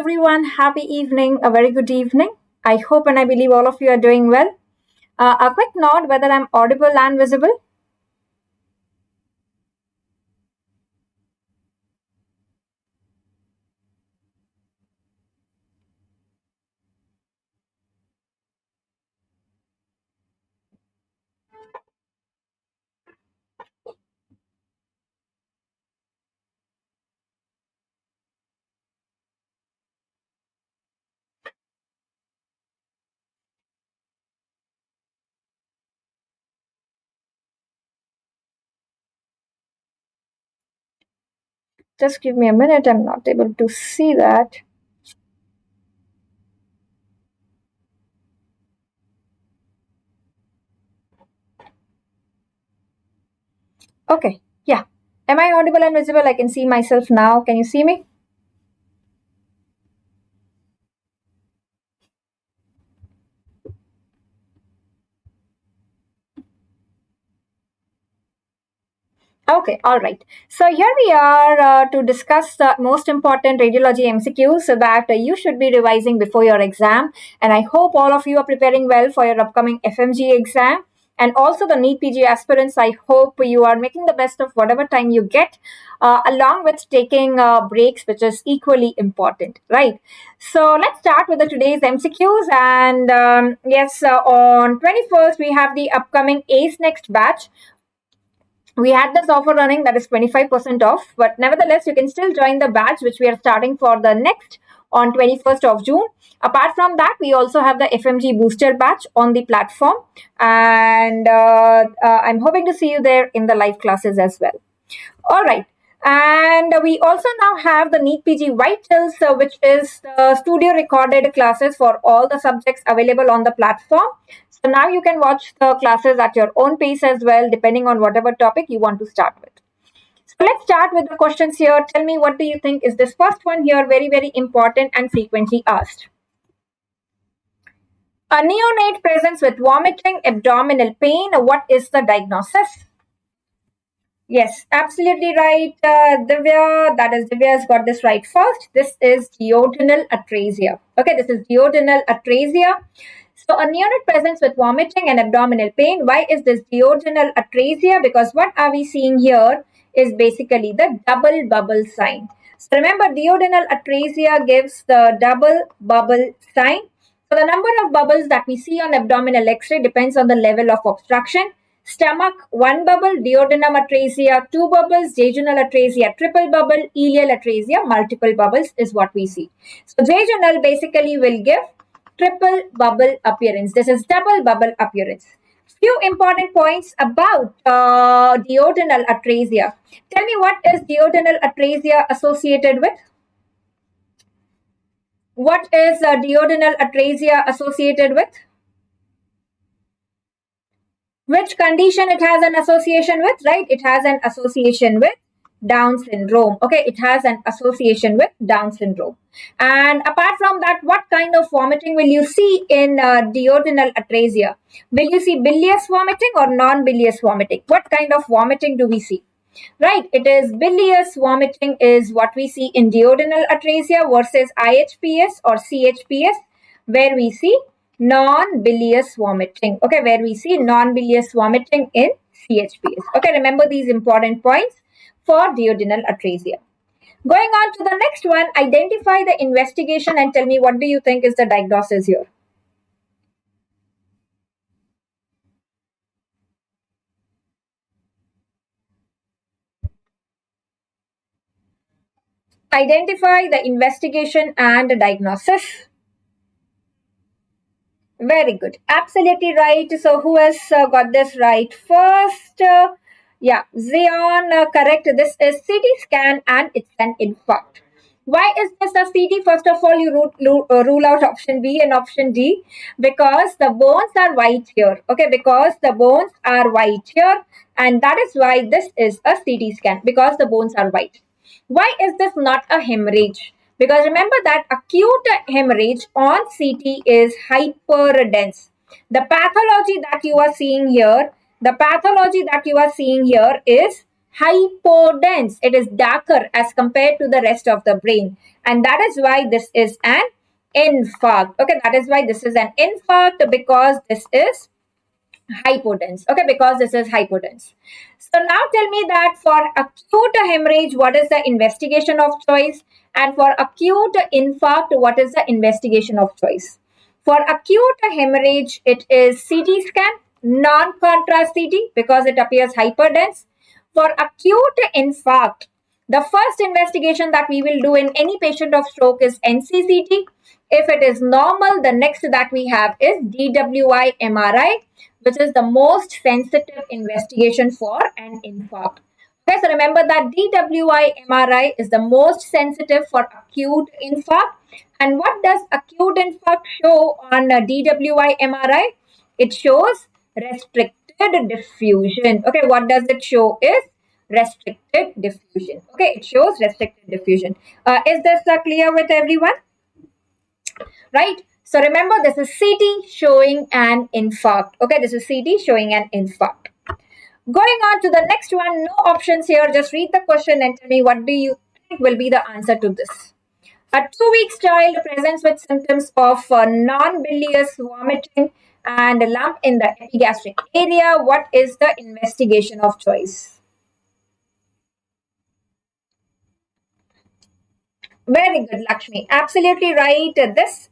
everyone. Happy evening. A very good evening. I hope and I believe all of you are doing well. A quick note whether I'm audible and visible. Just give me a minute. I'm not able to see that. Okay. Yeah. Am I audible and visible? I can see myself now. Can you see me? Okay, all right. So here we are to discuss the most important radiology MCQs so that you should be revising before your exam. And I hope all of you are preparing well for your upcoming FMGE exam. And also the NEET PG aspirants, I hope you are making the best of whatever time you get, along with taking breaks, which is equally important, right? So let's start with the today's MCQs. And yes, on 21st, we have the upcoming ACE Next batch. We had this offer running that is 25% off, but nevertheless, you can still join the batch, which we are starting for the next on 21st of June. Apart from that, we also have the FMG booster batch on the platform, and I'm hoping to see you there in the live classes as well. All right. And we also now have the NEET PG Vitals, which is the studio recorded classes for all the subjects available on the platform. So now you can watch the classes at your own pace as well, depending on whatever topic you want to start with. So let's start with the questions here. Tell me, what do you think is this first one here very, very important and frequently asked? A neonate presents with vomiting, abdominal pain. What is the diagnosis? Yes, absolutely right, Divya. That is, Divya's got this right first. This is duodenal atresia. Okay, this is duodenal atresia. So a neonate presents with vomiting and abdominal pain. Why is this duodenal atresia? Because what are we seeing here is basically the double bubble sign. So remember, duodenal atresia gives the double bubble sign. So the number of bubbles that we see on abdominal X-ray depends on the level of obstruction. Stomach, 1 bubble, duodenum atresia, 2 bubbles, jejunal atresia, triple bubble, ileal atresia, multiple bubbles is what we see. So jejunal basically will give triple bubble appearance. This is double bubble appearance. Few important points about duodenal atresia. Tell me, what is duodenal atresia associated with? What is duodenal atresia associated with? Which condition it has an association with, right? It has an association with Down syndrome. Okay, it has an association with Down syndrome. And apart from that, what kind of vomiting will you see in duodenal atresia? Will you see bilious vomiting or non-bilious vomiting? What kind of vomiting do we see? Right, it is bilious vomiting is what we see in duodenal atresia versus IHPS or CHPS, where we see non-bilious vomiting. Okay, where we see non-bilious vomiting in CHPS. Okay, remember these important points for duodenal atresia. Going on to the next one, identify the investigation and tell me, what do you think is the diagnosis here? Identify the investigation and the diagnosis. Very good. Absolutely right. So who has got this right first? Yeah, Zion, correct. This is CT scan and it's an infarct. Why is this a CT? First of all, you rule out option B and option D because the bones are white here. Okay, because the bones are white here, and that is why this is a CT scan, because the bones are white. Why is this not a hemorrhage? Because remember that acute hemorrhage on CT is hyperdense. The pathology that you are seeing here is hypodense. It is darker as compared to the rest of the brain. And that is why this is an infarct. Okay, that is why this is an infarct, because this is hypodense. Okay, because this is hypodense. So now tell me that for acute hemorrhage, what is the investigation of choice? And for acute infarct, what is the investigation of choice? For acute hemorrhage, it is CT scan, non-contrast CT, because it appears hyperdense. For acute infarct, the first investigation that we will do in any patient of stroke is NCCT. If it is normal, the next that we have is DWI MRI, which is the most sensitive investigation for an infarct. Okay, so remember that DWI MRI is the most sensitive for acute infarct. And what does acute infarct show on DWI MRI? It shows restricted diffusion. Okay, what does it show is restricted diffusion. Okay, it shows restricted diffusion. Is this clear with everyone? Right? So remember, this is CT showing an infarct. Okay, this is CT showing an infarct. Going on to the next one, no options here. Just read the question and tell me what do you think will be the answer to this. A 2 weeks child presents with symptoms of non-bilious vomiting and a lump in the epigastric area. What is the investigation of choice? Very good, Lakshmi. Absolutely right. This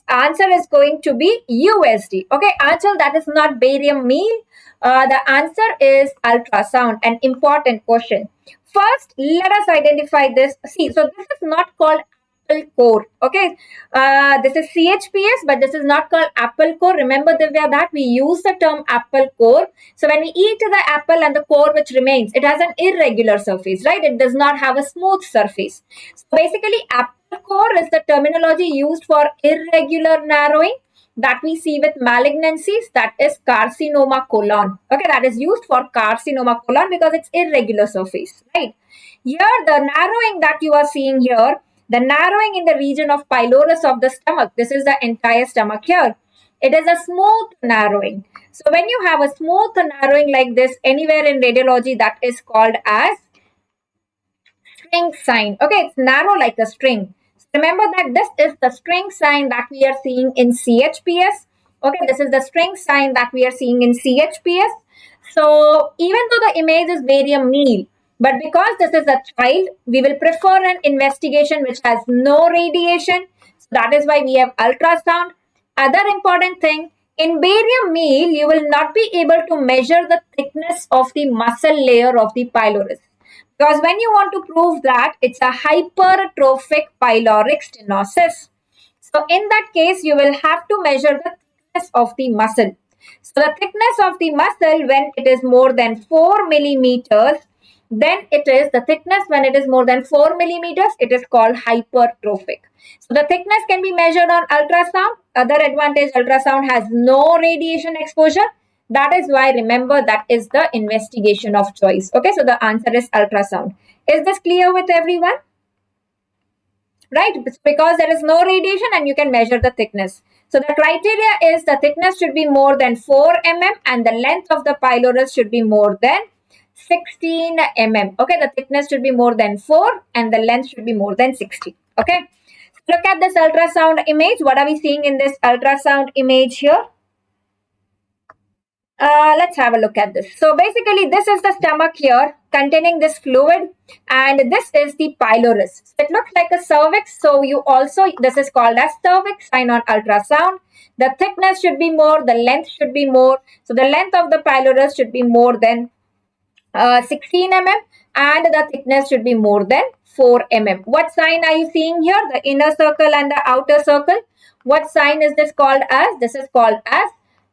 answer is going to be USD. Okay, Anchal, that is not barium meal. The answer is ultrasound. An important question. First, let us identify this. See, so this is not called apple core. Okay, this is CHPS, but this is not called apple core. Remember, Divya, that we use the term apple core. So when we eat the apple and the core which remains, it has an irregular surface, right? It does not have a smooth surface. So basically, apple core is the terminology used for irregular narrowing that we see with malignancies, that is carcinoma colon. Okay, that is used for carcinoma colon because it's irregular surface, right? Here, the narrowing that you are seeing here, the narrowing in the region of pylorus of the stomach, this is the entire stomach here. It is a smooth narrowing. So when you have a smooth narrowing like this anywhere in radiology, that is called as string sign. Okay, it's narrow like a string. Remember that this is the string sign that we are seeing in CHPS. Okay, this is the string sign that we are seeing in CHPS. So even though the image is barium meal, but because this is a child, we will prefer an investigation which has no radiation. So that is why we have ultrasound. Other important thing, in barium meal, you will not be able to measure the thickness of the muscle layer of the pylorus. Because when you want to prove that it's a hypertrophic pyloric stenosis, so in that case, you will have to measure the thickness of the muscle. So the thickness of the muscle when it is more than 4 millimeters, then it is the thickness when it is more than 4 millimeters, it is called hypertrophic. So the thickness can be measured on ultrasound. Other advantage, ultrasound has no radiation exposure. That is why, remember, that is the investigation of choice. Okay, so the answer is ultrasound. Is this clear with everyone? Right, because there is no radiation and you can measure the thickness. So the criteria is the thickness should be more than 4 mm and the length of the pylorus should be more than 16 mm. Okay, the thickness should be more than 4 and the length should be more than 60. Okay, so look at this ultrasound image. What are we seeing in this ultrasound image here? Let's have a look at this. So basically, this is the stomach here containing this fluid, and this is the pylorus. So it looks like a cervix. So you also, this is called as cervix sign on ultrasound. The thickness should be more, the length should be more. So the length of the pylorus should be more than 16 mm and the thickness should be more than 4 mm. What sign are you seeing here? The inner circle and the outer circle. What sign is this called as? This is called as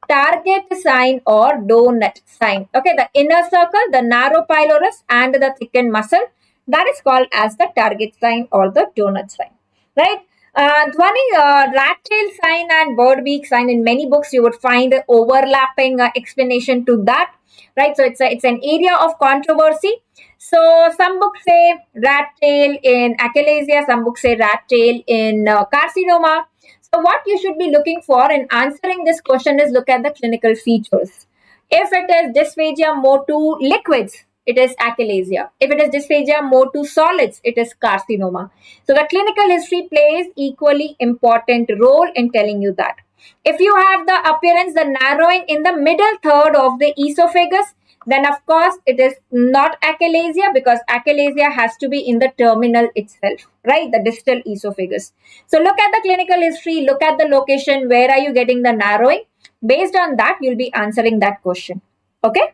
target sign or donut sign. Okay, the inner circle, the narrow pylorus and the thickened muscle, that is called as the target sign or the donut sign. Right? Dhwani, rat tail sign and bird beak sign, in many books you would find overlapping explanation to that. Right? So it's an area of controversy. So some books say rat tail in achalasia, some books say rat tail in carcinoma. So what you should be looking for in answering this question is look at the clinical features. If it is dysphagia more to liquids, it is achalasia. If it is dysphagia more to solids, it is carcinoma. So the clinical history plays equally important role in telling you that. If you have the appearance, the narrowing in the middle third of the esophagus, then of course it is not achalasia, because achalasia has to be in the terminal itself, right? The distal esophagus. So look at the clinical history, look at the location, where are you getting the narrowing? Based on that, you'll be answering that question. Okay?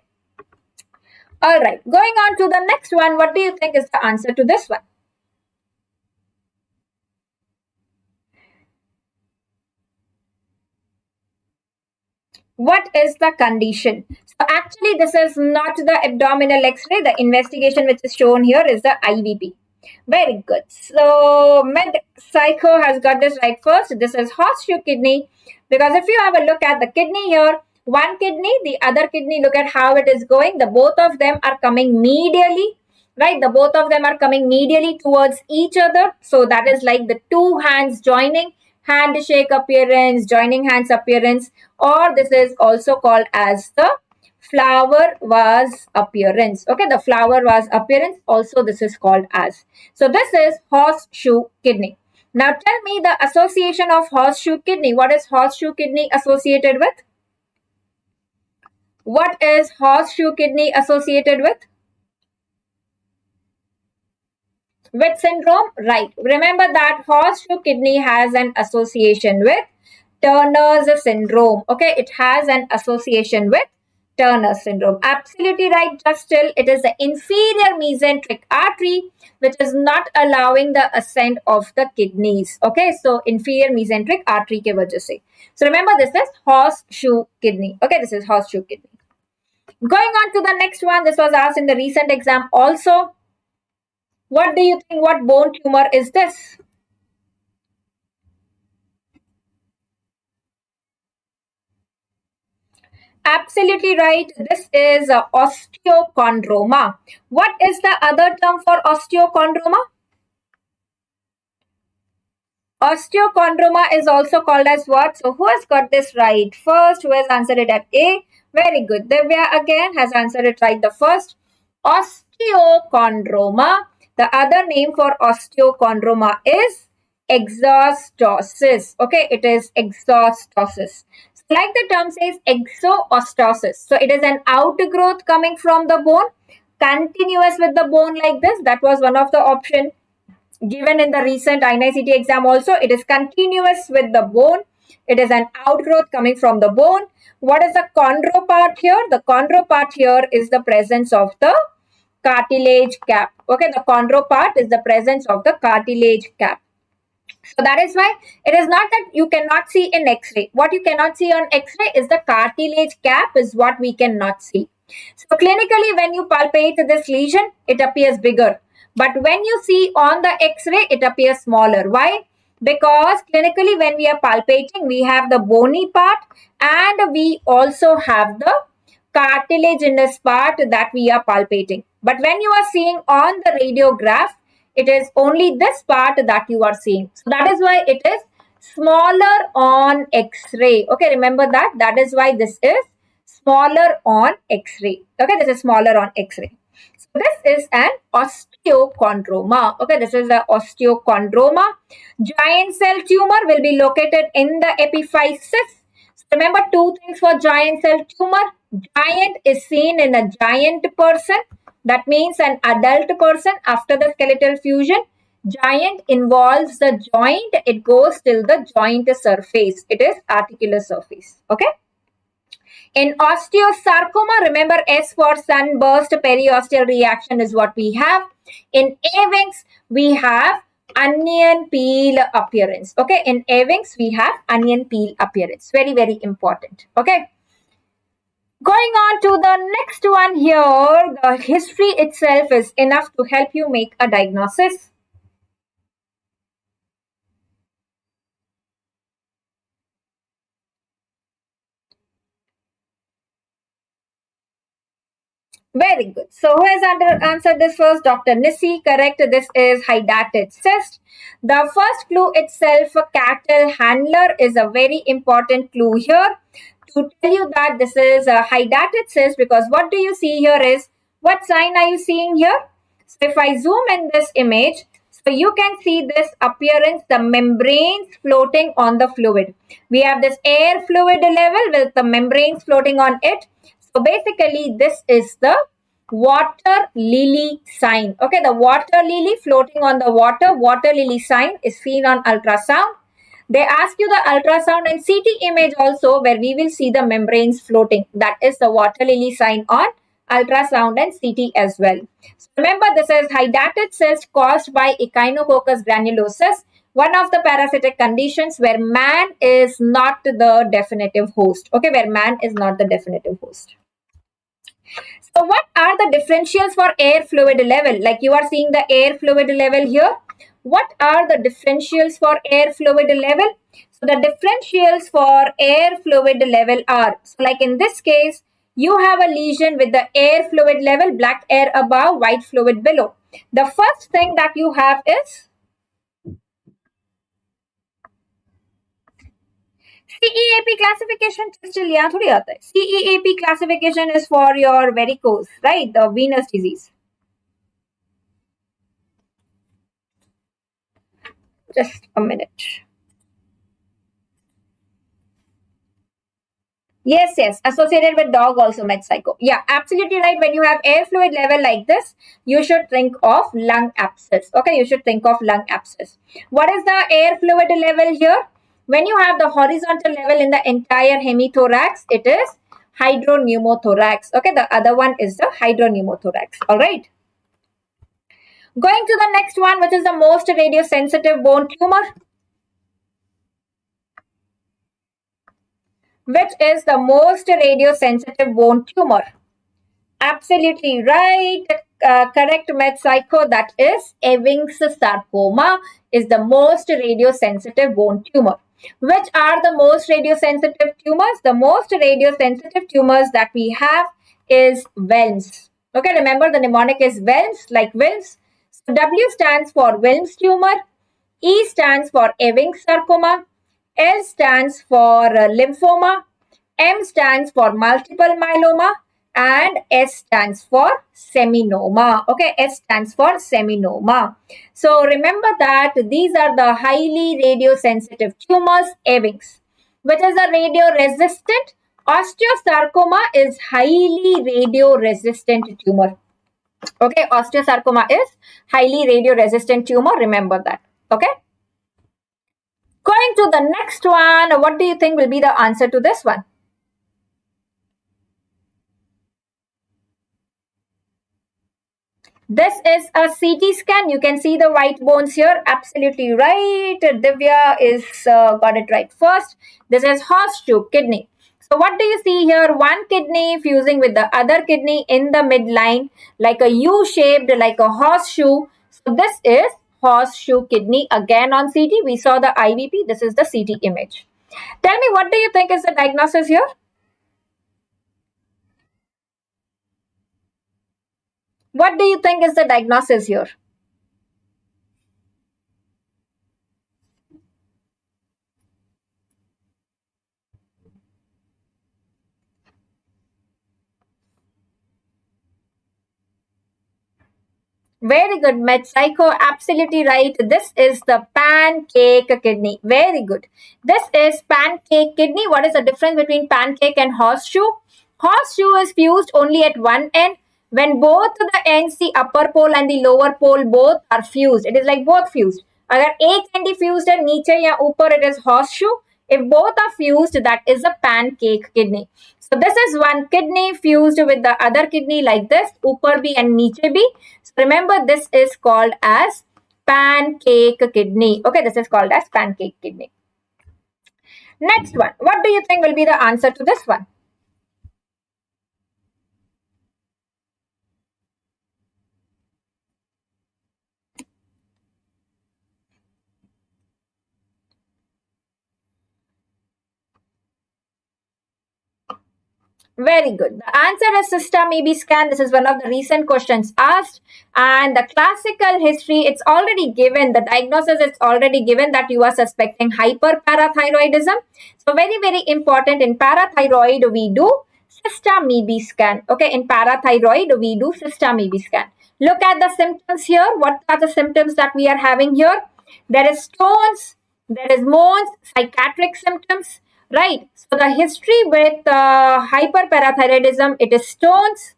All right. Going on to the next one, what do you think is the answer to this one? What is the condition? So actually, this is not the abdominal X-ray. The investigation which is shown here is the IBP. Very good. So Med Psycho has got this right first. This is horseshoe kidney, because if you have a look at the kidney here, one kidney, the other kidney, look at how it is going. The both of them are coming medially, right? The both of them are coming medially towards each other. So that is like the two hands joining, handshake appearance, joining hands appearance, or this is also called as the flower vase appearance. Okay, the flower vase appearance, also this is called as. So this is horseshoe kidney. Now tell me the association of horseshoe kidney. What is horseshoe kidney associated with? What is horseshoe kidney associated with? With syndrome, right. Remember that horseshoe kidney has an association with Turner's syndrome. Okay, it has an association with Turner syndrome. Absolutely right, just still it is the inferior mesenteric artery which is not allowing the ascent of the kidneys. Okay, so inferior mesenteric artery ke wajah se. So remember, this is horseshoe kidney. Okay, this is horseshoe kidney. Going on to the next one, this was asked in the recent exam also. What do you think? What bone tumor is this? Absolutely right. This is osteochondroma. What is the other term for osteochondroma? Osteochondroma is also called as what? So who has got this right first? Who has answered it at A? Very good. Divya again has answered it right the first. Osteochondroma. The other name for osteochondroma is exostosis. Okay, it is exostosis. Like the term says, exoostosis. So it is an outgrowth coming from the bone, continuous with the bone like this. That was one of the option given in the recent INICT exam also. It is continuous with the bone. It is an outgrowth coming from the bone. What is the chondro part here? The chondro part here is the presence of the cartilage cap. Okay, the chondro part is the presence of the cartilage cap. So that is why it is not that you cannot see in X-ray. What you cannot see on X-ray is the cartilage cap is what we cannot see. So clinically, when you palpate this lesion, it appears bigger. But when you see on the X-ray, it appears smaller. Why? Because clinically, when we are palpating, we have the bony part and we also have the cartilaginous part that we are palpating. But when you are seeing on the radiograph, it is only this part that you are seeing. So that is why it is smaller on X-ray. Okay, remember that. That is why this is smaller on X-ray. Okay, this is smaller on X-ray. So this is an osteochondroma. Okay, this is the osteochondroma. Giant cell tumor will be located in the epiphysis. So remember two things for giant cell tumor. Giant is seen in a giant person. That means an adult person after the skeletal fusion. Giant involves the joint. It goes till the joint surface. It is articular surface. Okay. In osteosarcoma, remember S for sunburst, periosteal reaction is what we have. In A-wings, we have onion peel appearance. Okay. In A-wings, we have onion peel appearance. Very, very important. Okay. Going on to the next one here, the history itself is enough to help you make a diagnosis. Very good. So who has answered this first? Dr. Nissi, correct. This is hydatid cyst. The first clue itself, cattle handler, is a very important clue here. to tell you that this is a hydatid cyst, because what do you see here is, what sign are you seeing here? So if I zoom in this image, so you can see this appearance, the membranes floating on the fluid. We have this air fluid level with the membranes floating on it. So basically this is the water lily sign. Okay, the water lily floating on the water lily sign is seen on ultrasound. They ask you the ultrasound and CT image also, where we will see the membranes floating. That is the water lily sign on ultrasound and CT as well. So remember, this is hydatid cyst caused by Echinococcus granulosus, one of the parasitic conditions where man is not the definitive host. Okay, where man is not the definitive host. So what are the differentials for air fluid level? Like you are seeing the air fluid level here. What are the differentials for air fluid level? So the differentials for air fluid level are, so like in this case, you have a lesion with the air fluid level, black air above, white fluid below. The first thing that you have is CEAP classification. यहाँ थोड़ी आता है. CEAP classification is for your varicose, right? The venous disease. Just a minute. Yes, yes, associated with dog also, med psycho. Yeah, absolutely right. When you have air fluid level like this, you should think of lung abscess. Okay, you should think of lung abscess. What is the air fluid level here? When you have the horizontal level in the entire hemithorax, it is hydropneumothorax. Okay, the other one is the hydropneumothorax. All right. Going to the next one, which is the most radiosensitive bone tumor. Which is the most radiosensitive bone tumor? Absolutely right. Correct, med psycho. That is Ewing's sarcoma is the most radiosensitive bone tumor. Which are the most radiosensitive tumors? The most radiosensitive tumors that we have is Wilms. Okay, remember the mnemonic is Wilms, like Wilms. So W stands for Wilms tumor. E stands for Ewing's sarcoma. L stands for lymphoma. M stands for multiple myeloma, and S stands for seminoma. Okay, S stands for seminoma. So remember that these are the highly radiosensitive tumors, Ewing's, which is a radio-resistant. Osteosarcoma is highly radio-resistant tumor. Okay, osteosarcoma is highly radio-resistant tumor. Remember that. Okay. Going to the next one, what do you think will be the answer to this one? This is a CT scan. You can see the white bones here. Absolutely right. Divya is got it right first. This is horseshoe kidney. So what do you see here? One kidney fusing with the other kidney in the midline, like a U-shaped, like a horseshoe. So this is horseshoe kidney. Again on CT, we saw the IBP. This is the CT image. Tell me, what do you think is the diagnosis here? What do you think is the diagnosis here? Very good, Med Psycho. Absolutely right. This is the pancake kidney. Very good. This is pancake kidney. What is the difference between pancake and horseshoe? Horseshoe is fused only at one end. When both the ends, the upper pole and the lower pole, both are fused. It is like both fused. अगर एक and fused है नीचे या ऊपर, it is horseshoe. If both are fused, that is a pancake kidney. So this is one kidney fused with the other kidney like this, ऊपर भी and नीचे भी. So remember, this is called as pancake kidney. Okay, this is called as pancake kidney. Next one. What do you think will be the answer to this one? Very good. The answer is system EB scan. This is one of the recent questions asked. And the classical history, it's already given. The diagnosis, it's already given that you are suspecting hyperparathyroidism. So very, very important. In parathyroid, we do system EB scan. Okay, in parathyroid, we do system EB scan. Look at the symptoms here. What are the symptoms that we are having here? There is stones, there is moans, psychiatric symptoms, right? So the history with hyperparathyroidism, it is stones,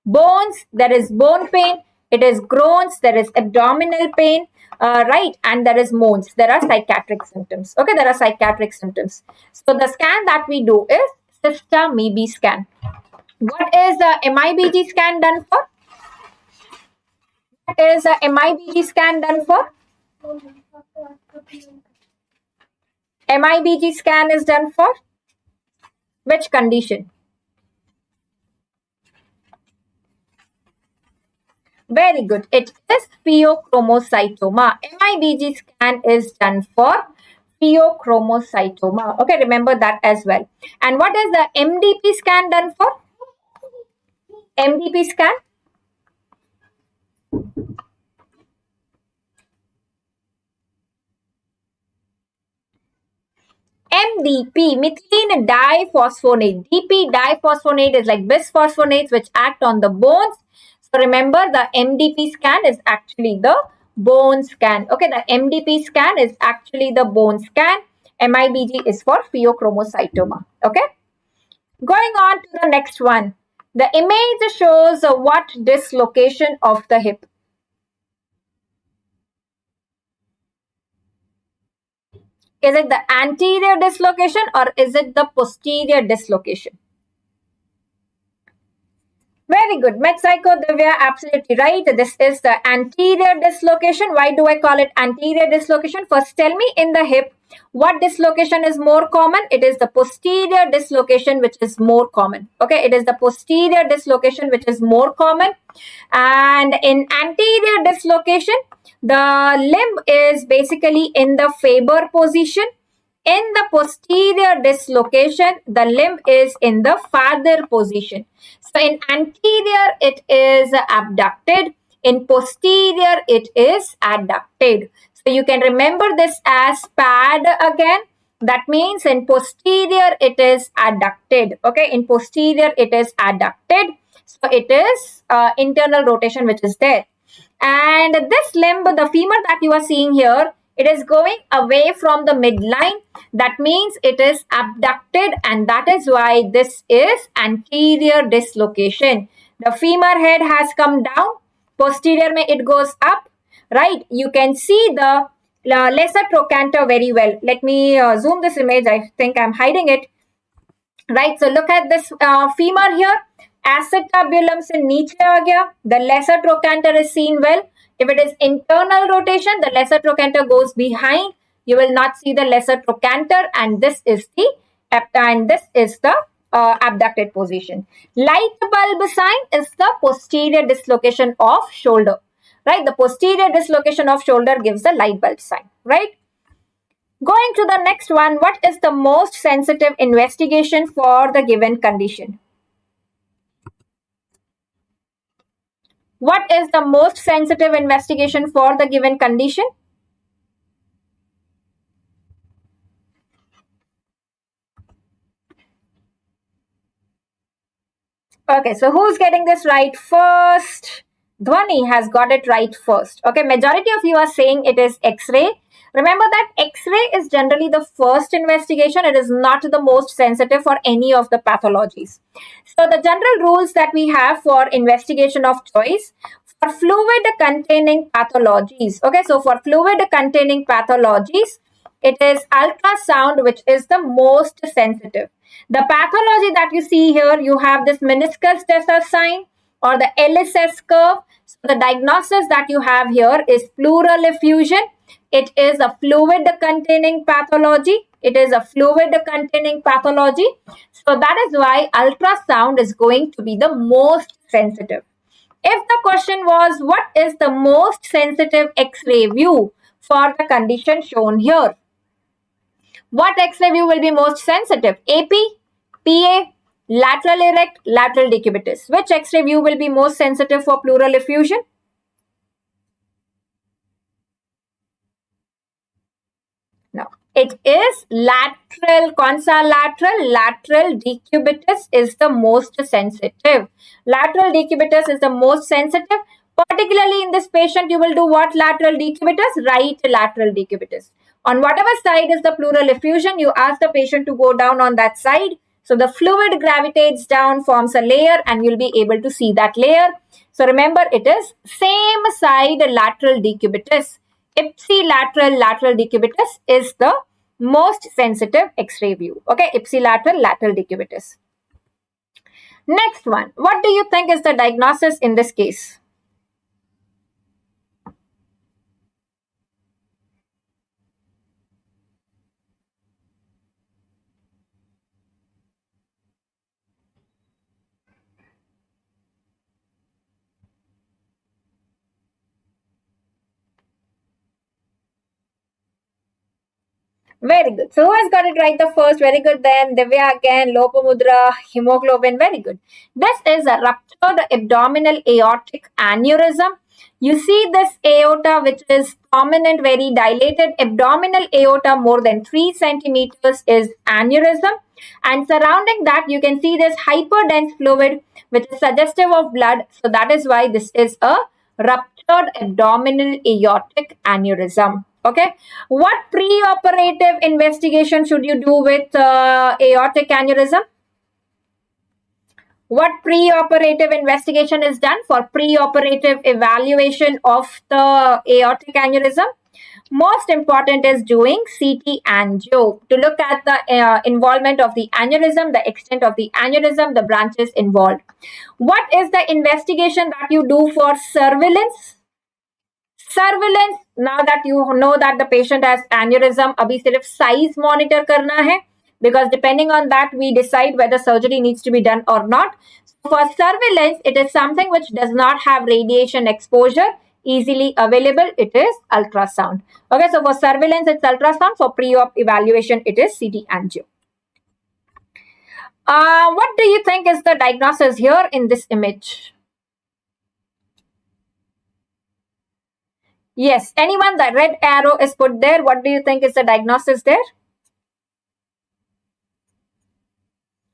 bones, there is bone pain, it is groans, there is abdominal pain, right? And there is moans. There are psychiatric symptoms. Okay, there are psychiatric symptoms. So the scan that we do is system EB scan. What is the MIBG scan done for? What is the MIBG scan done for? MIBG scan is done for which condition? Very good. It is pheochromocytoma. MIBG scan is done for pheochromocytoma. Okay, remember that as well. And what is the MDP scan done for? MDP scan? MDP, methylene diphosphonate. DP, diphosphonate is like bisphosphonates which act on the bones. So remember, the MDP scan is actually the bone scan. Okay, the MDP scan is actually the bone scan. MIBG is for pheochromocytoma. Okay. Going on to the next one. The image shows what dislocation of the hip? Is it the anterior dislocation or is it the posterior dislocation? Very good. Metpsycho Divya, absolutely right. This is the anterior dislocation. Why do I call it anterior dislocation? First, tell me in the hip, what dislocation is more common? It is the posterior dislocation which is more common. Okay, it is the posterior dislocation which is more common. And in anterior dislocation, the limb is basically in the Faber position. In the posterior dislocation, the limb is in the farther position. So in anterior, it is abducted. In posterior, it is adducted. So you can remember this as pad again. That means in posterior, it is adducted. Okay, in posterior, it is adducted. So it is internal rotation which is there. And this limb, the femur that you are seeing here, it is going away from the midline. That means it is abducted, and that is why this is anterior dislocation. The femur head has come down. Posterior mein it goes up. Right? You can see the lesser trochanter very well. Let me zoom this image. I think I'm hiding it. Right? So look at this femur here. Acetabulum se niche aa gaya. The lesser trochanter is seen well. If it is internal rotation, the lesser trochanter goes behind. You will not see the lesser trochanter, and this is the abducted position. Light bulb sign is the posterior dislocation of shoulder. Right? The posterior dislocation of shoulder gives the light bulb sign. Right? Going to the next one, what is the most sensitive investigation for the given condition? What is the most sensitive investigation for the given condition? Okay, so who's getting this right first? Dhwani has got it right first. Okay, majority of you are saying it is X-ray. Remember that X-ray is generally the first investigation. It is not the most sensitive for any of the pathologies. So the general rules that we have for investigation of choice for fluid containing pathologies. Okay, so for fluid containing pathologies, it is ultrasound which is the most sensitive. The pathology that you see here, you have this meniscus Tesser sign or the LSS curve. So the diagnosis that you have here is pleural effusion. It is a fluid containing pathology. It is a fluid containing pathology. So that is why ultrasound is going to be the most sensitive. If the question was, what is the most sensitive X-ray view for the condition shown here? What X-ray view will be most sensitive? AP, PA, Lateral erect, lateral decubitus. Which X-ray view will be most sensitive for pleural effusion? No, it is lateral, consolateral, lateral decubitus is the most sensitive. Lateral decubitus is the most sensitive. Particularly in this patient, you will do what lateral decubitus? Right lateral decubitus. On whatever side is the pleural effusion, you ask the patient to go down on that side. So the fluid gravitates down, forms a layer, and you'll be able to see that layer. So remember, it is same side lateral decubitus. Ipsilateral lateral decubitus is the most sensitive X-ray view. Okay, ipsilateral lateral decubitus. Next one, what do you think is the diagnosis in this case? Very good. So who has got it right the first? Very good. Then Divya again, Lopamudra, hemoglobin. Very good. This is a ruptured abdominal aortic aneurysm. You see this aorta which is prominent, very dilated. Abdominal aorta more than 3 centimeters is aneurysm. And surrounding that, you can see this hyperdense fluid which is suggestive of blood. So that is why this is a ruptured abdominal aortic aneurysm. Okay. What pre-operative investigation should you do with aortic aneurysm? What pre-operative investigation is done for pre-operative evaluation of the aortic aneurysm? Most important is doing CT angio to look at the involvement of the aneurysm, the extent of the aneurysm, the branches involved. What is the investigation that you do for surveillance? Surveillance, now that you know that the patient has aneurysm, abhi sirf size monitor karna hai, because depending on that we decide whether surgery needs to be done or not. For surveillance, it is something which does not have radiation exposure, easily available. It is ultrasound. Okay, so for surveillance it's ultrasound. For pre-op evaluation it is CT angio. What do you think is the diagnosis here in this image? Yes, anyone, the red arrow is put there. What do you think is the diagnosis there?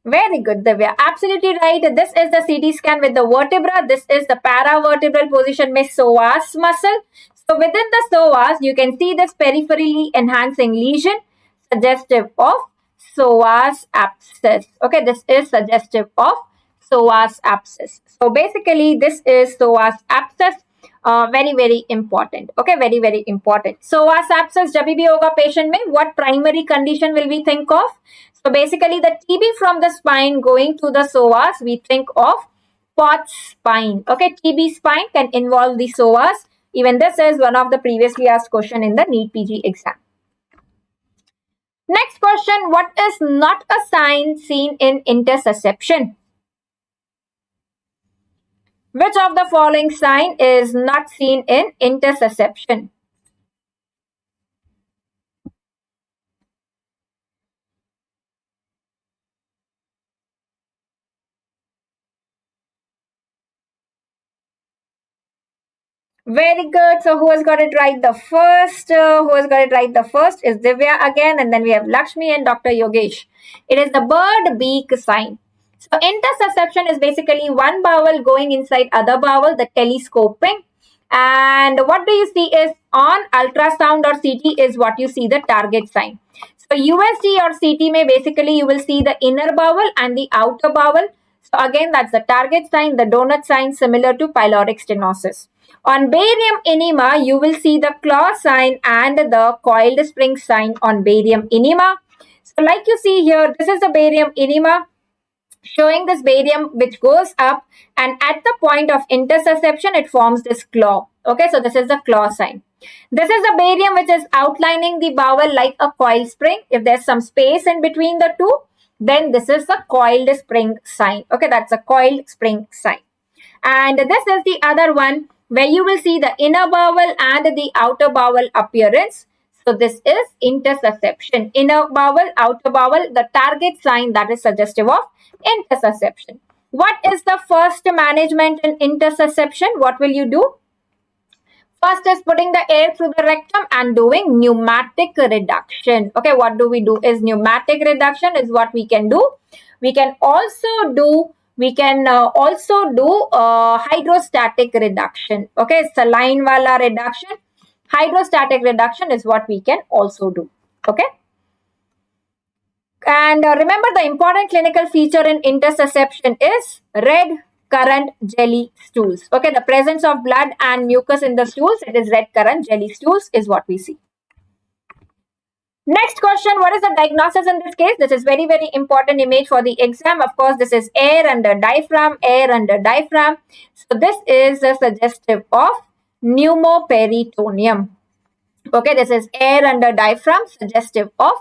Very good, Divya. Absolutely right. This is the CT scan with the vertebra. This is the paravertebral position में psoas muscle. So within the psoas, you can see this peripherally enhancing lesion suggestive of psoas abscess. Okay, this is suggestive of psoas abscess. So basically, this is psoas abscess. Very, very important. Okay, very, very important. Psoas abscess जब भी होगा patient में, what primary condition will we think of? So basically, the TB from the spine going to the psoas, we think of Pott's spine. Okay, TB spine can involve the psoas. Even this is one of the previously asked question in the NEET PG exam. Next question, what is not a sign seen in intersusception? Which of the following sign is not seen in intersusception? Very good. So who has got it right the first? Who has got it right the first is Divya again, and then we have Lakshmi and Dr. Yogesh. It is the bird beak sign. So intersusception is basically one bowel going inside other bowel, the telescoping. And what do you see is on ultrasound or CT is what you see the target sign. So USG or CT may basically you will see the inner bowel and the outer bowel. So again, that's the target sign, the donut sign similar to pyloric stenosis. On barium enema, you will see the claw sign and the coiled spring sign on barium enema. So like you see here, this is the barium enema showing this barium which goes up, and at the point of intersusception, it forms this claw. Okay, so this is the claw sign. This is the barium which is outlining the bowel like a coil spring. If there's some space in between the two, then this is the coiled spring sign. Okay, that's a coiled spring sign. And this is the other one where you will see the inner bowel and the outer bowel appearance. So this is intussusception. Inner bowel, outer bowel, the target sign that is suggestive of intussusception. What is the first management in intussusception? What will you do? First is putting the air through the rectum and doing pneumatic reduction. Okay, what do we do is pneumatic reduction is what we can do. We can also do hydrostatic reduction. Okay, saline wala reduction. Hydrostatic reduction is what we can also do. Okay. And remember, the important clinical feature in intussusception is red currant jelly stools. Okay, the presence of blood and mucus in the stools, it is red currant jelly stools is what we see. Next question, what is the diagnosis in this case? This is very, very important image for the exam. Of course, this is air under diaphragm, air under diaphragm. So this is suggestive of pneumoperitoneum. Okay, this is air under diaphragm, suggestive of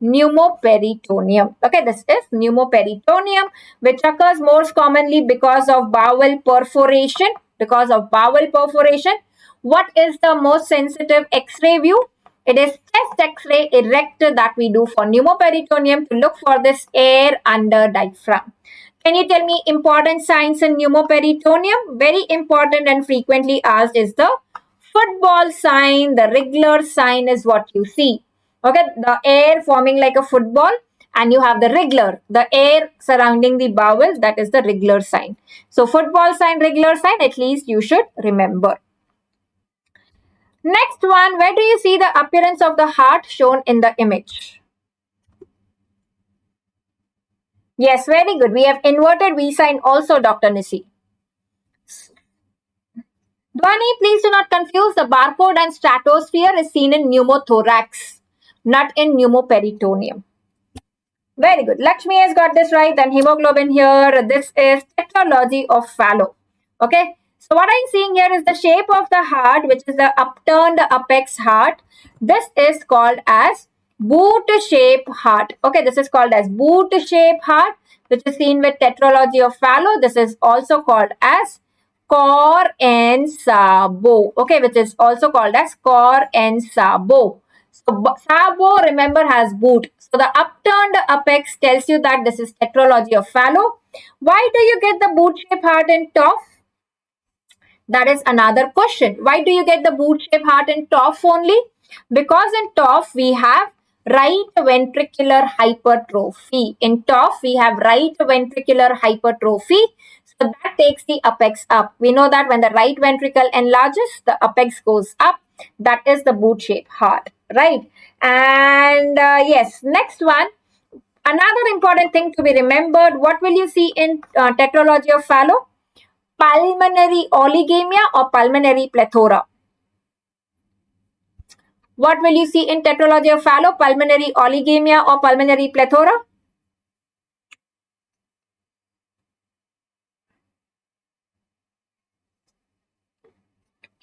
pneumoperitoneum. Okay, this is pneumoperitoneum, which occurs most commonly because of bowel perforation. Because of bowel perforation. What is the most sensitive X-ray view? It is chest X-ray erect that we do for pneumoperitoneum to look for this air under diaphragm. Can you tell me important signs in pneumoperitoneum? Very important and frequently asked is the football sign. The regular sign is what you see. Okay, the air forming like a football, and you have the regular, the air surrounding the bowel, that is the regular sign. So football sign, regular sign, at least you should remember. Next one, where do you see the appearance of the heart shown in the image? Yes, very good. We have inverted V sign also, Dr. Nisi. Dhwani, please do not confuse. The barcode and stratosphere is seen in pneumothorax, not in pneumoperitoneum. Very good. Lakshmi has got this right. Then hemoglobin here. This is tetralogy of Fallow. Okay. So what I'm seeing here is the shape of the heart, which is the upturned apex heart. This is called as boot shape heart. Okay. This is called as boot shape heart, which is seen with tetralogy of Fallow. This is also called as Cor and Sabo. Okay. Which is also called as Cor and Sabo. So Sabo, remember, has boot. So the upturned apex tells you that this is tetralogy of Fallow. Why do you get the boot-shaped heart in TOF? That is another question. Why do you get the boot-shaped heart in TOF only? Because in TOF we have right ventricular hypertrophy. In TOF we have right ventricular hypertrophy. So that takes the apex up. We know that when the right ventricle enlarges, the apex goes up. That is the boot-shaped heart, right? And yes, next one. Another important thing to be remembered, what will you see in tetralogy of Fallow? Pulmonary oligemia or pulmonary plethora? What will you see in tetralogy of Fallow? Pulmonary oligemia or pulmonary plethora?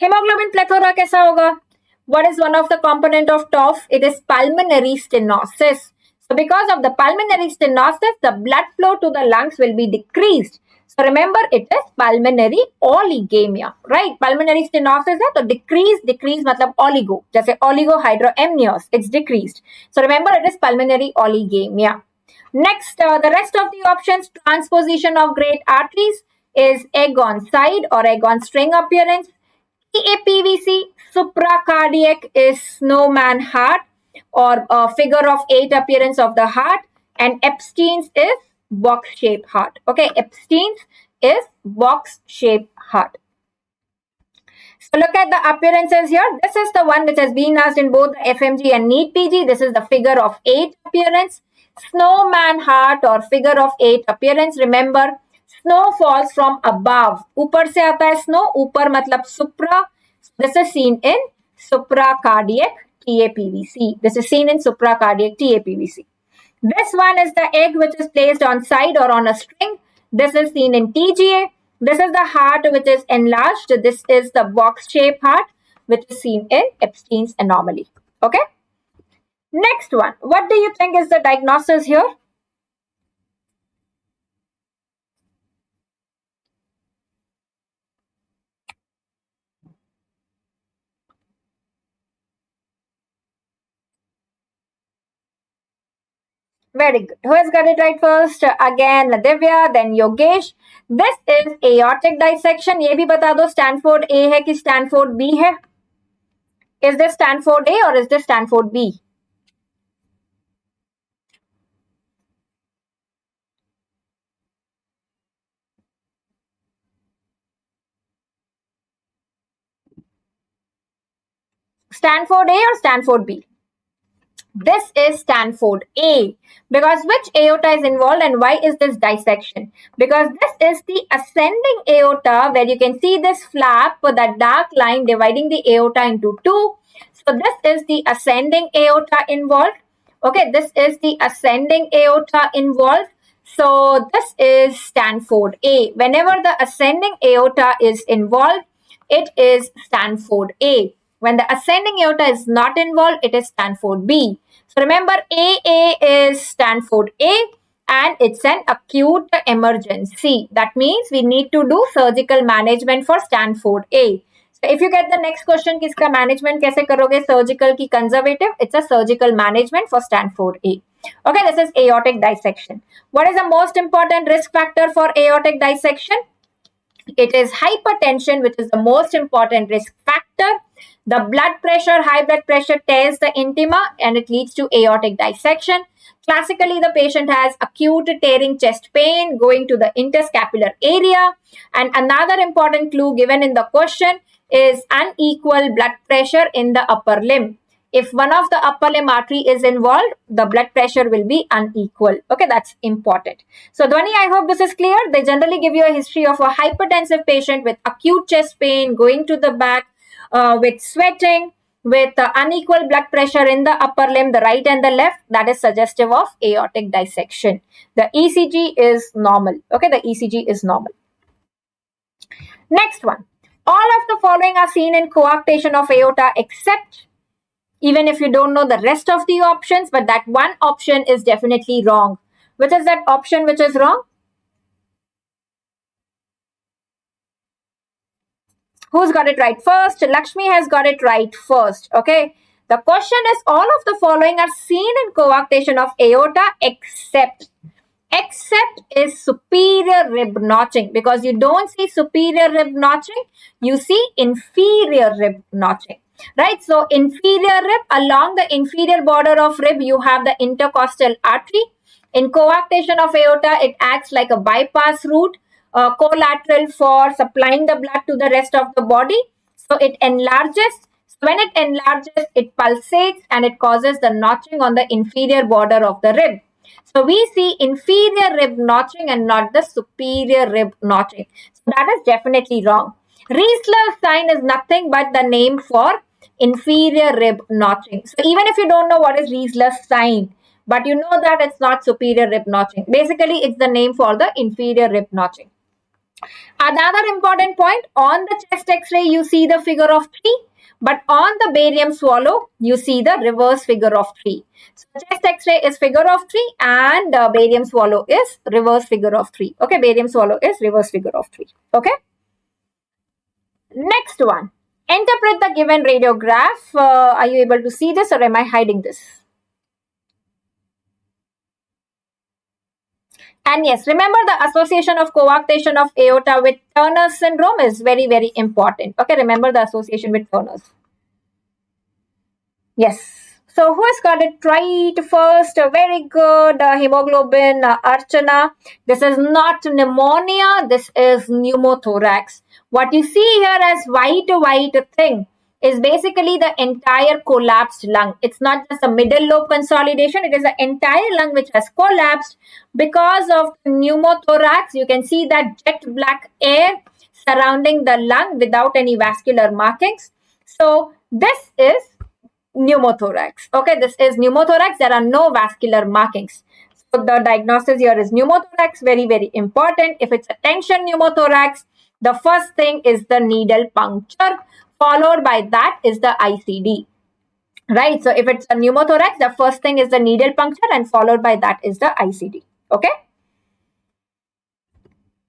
Hemoglobin plethora कैसा होगा? What is one of the component of TOF? It is pulmonary stenosis. So because of the pulmonary stenosis, the blood flow to the lungs will be decreased. So remember, it is pulmonary oligemia, right? Pulmonary stenosis है तो decrease मतलब oligo, जैसे oligohydramnios, it's decreased. So remember, it is pulmonary oligemia. Next, the rest of the options, transposition of great arteries is egg on side or egg on string appearance. APVC, supracardiac is snowman heart or figure of 8 appearance of the heart, and Epstein's is box-shaped heart. Okay, Epstein's is box-shaped heart. So look at the appearances here. This is the one which has been asked in both the FMG and NEET PG. This is the figure of 8 appearance. Snowman heart or figure of 8 appearance. Remember, snow falls from above. ऊपर से आता है snow. ऊपर मतलब supra. This is seen in supracardiac TAPVC. This is seen in supracardiac TAPVC. This one is the egg which is placed on side or on a string. This is seen in TGA. This is the heart which is enlarged. This is the box-shaped heart which is seen in Epstein's anomaly. Okay. Next one. What do you think is the diagnosis here? Very good. Who has got it right first? Again, Divya, then Yogesh. This is aortic dissection. ये भी बता दो Stanford A है कि Stanford B है? Is this Stanford A or is this Stanford B? Stanford A or Stanford B? This is Stanford A. Because which aorta is involved and why is this dissection? Because this is the ascending aorta where you can see this flap with that dark line dividing the aorta into two. So this is the ascending aorta involved. Okay, this is the ascending aorta involved. So this is Stanford A. Whenever the ascending aorta is involved, it is Stanford A. When the ascending aorta is not involved, it is Stanford B. So remember, AA is Stanford A and it's an acute emergency. That means we need to do surgical management for Stanford A. So if you get the next question, किसका management कैसे करोगे surgical की conservative? It's a surgical management for Stanford A. Okay, this is aortic dissection. What is the most important risk factor for aortic dissection? It is hypertension, which is the most important risk factor. The blood pressure, high blood pressure tears the intima and it leads to aortic dissection. Classically, the patient has acute tearing chest pain going to the interscapular area. And another important clue given in the question is unequal blood pressure in the upper limb. If one of the upper limb artery is involved, the blood pressure will be unequal. Okay, that's important. So Dhwani, I hope this is clear. They generally give you a history of a hypertensive patient with acute chest pain, going to the back, with sweating, with unequal blood pressure in the upper limb, the right and the left. That is suggestive of aortic dissection. The ECG is normal. Okay, the ECG is normal. Next one. All of the following are seen in coarctation of aorta except, even if you don't know the rest of the options, but that one option is definitely wrong. Which is that option which is wrong? Who's got it right first? Lakshmi has got it right first. Okay. The question is all of the following are seen in coarctation of aorta except is superior rib notching, because you don't see superior rib notching, you see inferior rib notching. Right, so inferior rib, along the inferior border of rib, you have the intercostal artery. In coarctation of aorta, it acts like a bypass route, collateral for supplying the blood to the rest of the body. So it enlarges. When it enlarges, it pulsates and it causes the notching on the inferior border of the rib. So we see inferior rib notching and not the superior rib notching. So that is definitely wrong. Riesler's sign is nothing but the name for inferior rib notching. So even if you don't know what is Riesler's sign, but you know that it's not superior rib notching. Basically, it's the name for the inferior rib notching. Another important point, on the chest x-ray, you see the figure of 3. But on the barium swallow, you see the reverse figure of 3. So chest x-ray is figure of 3 and barium swallow is reverse figure of 3. Okay, barium swallow is reverse figure of 3. Okay. Next one. Interpret the given radiograph. Are you able to see this or am I hiding this? And yes, remember the association of coarctation of aorta with Turner's syndrome is very, very important. Okay, remember the association with Turner's. Yes. So who has got it right first? Very good. Hemoglobin, Archana. This is not pneumonia. This is pneumothorax. What you see here as white thing is basically the entire collapsed lung. It's not just a middle lobe consolidation. It is the entire lung which has collapsed because of pneumothorax. You can see that jet black air surrounding the lung without any vascular markings. So this is pneumothorax. Okay, this is pneumothorax. There are no vascular markings. So the diagnosis here is pneumothorax. Very, very important. If it's a tension pneumothorax, the first thing is the needle puncture. Followed by that is the ICD. Right. So if it's a pneumothorax, the first thing is the needle puncture and followed by that is the ICD. Okay.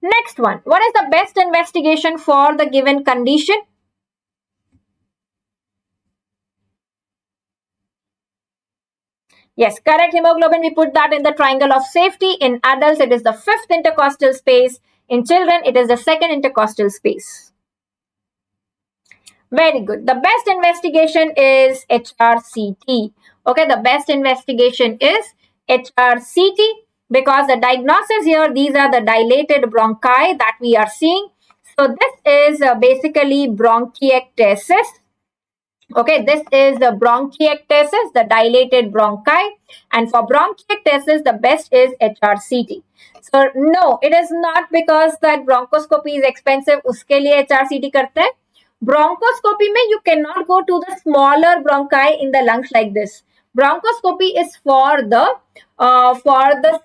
Next one. What is the best investigation for the given condition? Yes, correct. Hemoglobin, we put that in the triangle of safety. In adults, it is the fifth intercostal space. In children, it is the second intercostal space. Very good. The best investigation is HRCT. Okay, the best investigation is HRCT because the diagnosis here, these are the dilated bronchi that we are seeing. So this is basically bronchiectasis. Okay, this is the bronchiectasis, the dilated bronchi. And for bronchiectasis, the best is HRCT. So no, it is not because that bronchoscopy is expensive. उसके लिए HRCT करते हैं. Bronchoscopy में you cannot go to the smaller bronchi in the lungs like this. Bronchoscopy is for the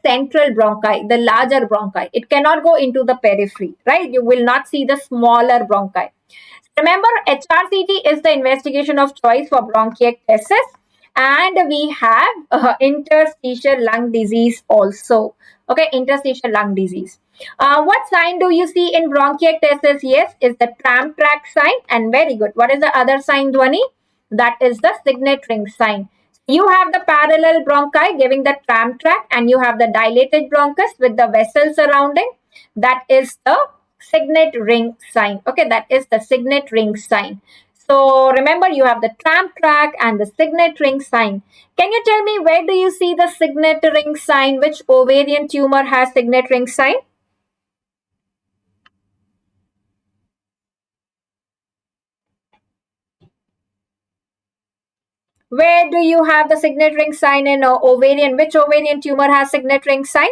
central bronchi, the larger bronchi. It cannot go into the periphery, right? You will not see the smaller bronchi. Remember, HRCT is the investigation of choice for bronchiectasis, and we have interstitial lung disease also. Okay, interstitial lung disease. What sign do you see in bronchiectasis? Yes, is the tram track sign, and very good. What is the other sign, Dhwani? That is the signet ring sign. You have the parallel bronchi giving the tram track, and you have the dilated bronchus with the vessel surrounding. That is the signet ring sign. Okay, that is the signet ring sign. So remember, you have the tram track and the signet ring sign. Can you tell me where do you see the signet ring sign? Which ovarian tumor has signet ring sign? Where do you have the signet ring sign in ovarian? Which ovarian tumor has signet ring sign?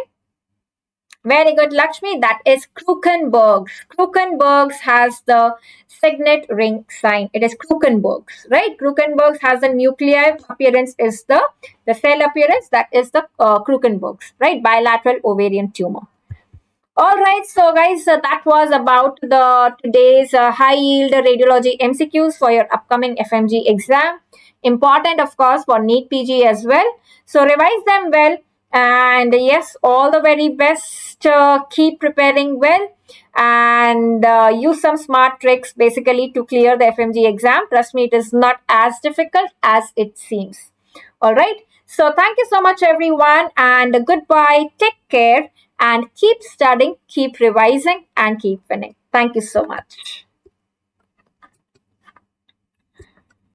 Very good, Lakshmi. That is Krukenberg's. Krukenberg's has the signet ring sign. It is Krukenberg's, right? Krukenberg's has the nuclei appearance is the cell appearance. That is the Krukenberg's, right? Bilateral ovarian tumor. All right, so guys, that was about the today's high yield radiology MCQs for your upcoming FMG exam. Important, of course, for NEET PG as well. So revise them well, and yes, all the very best. Keep preparing well, and use some smart tricks basically to clear the FMG exam. Trust me, it is not as difficult as it seems. All right. So thank you so much, everyone, and goodbye. Take care and keep studying, keep revising, and keep winning. Thank you so much.